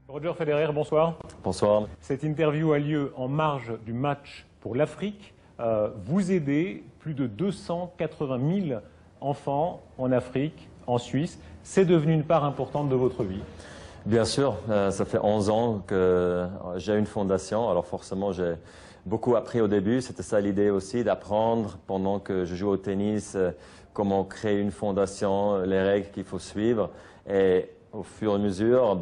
Roger Federer, bonsoir. Bonsoir. Cette interview a lieu en marge du match pour l'Afrique. Vous aidez plus de 280 000 enfants en Afrique, en Suisse. C'est devenu une part importante de votre vie. Bien sûr, ça fait 11 ans que j'ai une fondation. Alors forcément, j'ai beaucoup appris au début. C'était ça l'idée aussi, d'apprendre pendant que je joue au tennis, comment créer une fondation, les règles qu'il faut suivre. Et au fur et à mesure,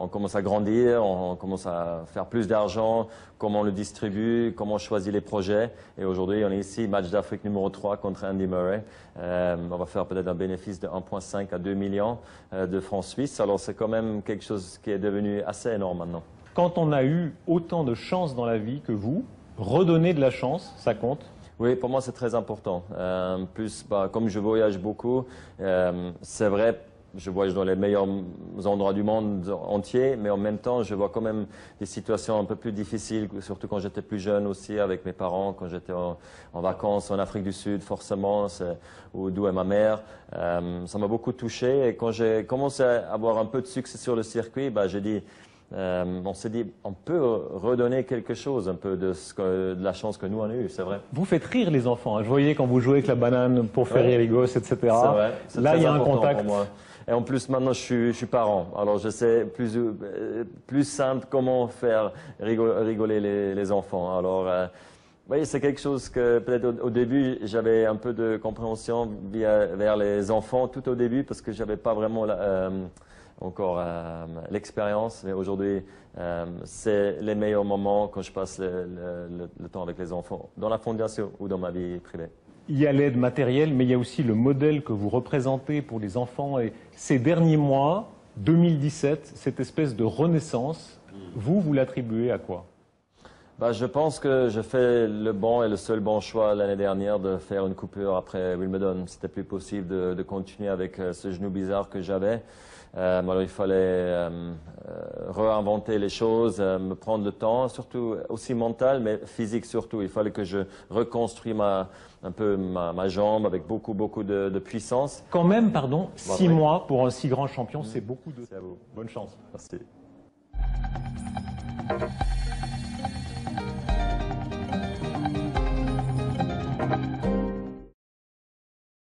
on commence à grandir, on commence à faire plus d'argent, comment on le distribue, comment on choisit les projets. Et aujourd'hui, on est ici, match d'Afrique numéro 3 contre Andy Murray. On va faire peut-être un bénéfice de 1,5 à 2 millions de francs suisses. Alors c'est quand même quelque chose qui est devenu assez énorme maintenant. Quand on a eu autant de chance dans la vie que vous, redonner de la chance, ça compte? Oui, pour moi c'est très important. Comme je voyage beaucoup, c'est vrai, je voyage dans les meilleurs endroits du monde entier, mais en même temps, je vois quand même des situations un peu plus difficiles, surtout quand j'étais plus jeune aussi avec mes parents, quand j'étais en vacances en Afrique du Sud, forcément, d'où est ma mère. Ça m'a beaucoup touché et quand j'ai commencé à avoir un peu de succès sur le circuit, j'ai dit, on s'est dit, on peut redonner quelque chose, un peu de la chance que nous on a eue, c'est vrai. Vous faites rire les enfants. Je voyais quand vous jouez avec la banane pour faire rire les gosses, etc. C'est vrai. Là, il y a un contact. Pour moi. Et en plus, maintenant, je suis parent. Alors, je sais plus simple comment faire rigoler les enfants. Alors, oui, c'est quelque chose que peut-être au début, j'avais un peu de compréhension vers les enfants tout au début parce que j'avais pas vraiment encore l'expérience. Mais aujourd'hui, c'est les meilleurs moments quand je passe le temps avec les enfants, dans la fondation ou dans ma vie privée. Il y a l'aide matérielle, mais il y a aussi le modèle que vous représentez pour les enfants. Et ces derniers mois, 2017, cette espèce de renaissance, vous l'attribuez à quoi? Je pense que j'ai fait le bon et le seul bon choix l'année dernière de faire une coupure après Wimbledon. C'était plus possible de continuer avec ce genou bizarre que j'avais. Alors il fallait réinventer les choses, me prendre le temps, surtout aussi mental, mais physique surtout. Il fallait que je reconstruise un peu ma jambe avec beaucoup de puissance. Quand même, pardon, 6 mois pour un si grand champion, c'est beaucoup de... C'est à vous. Bonne chance. Merci.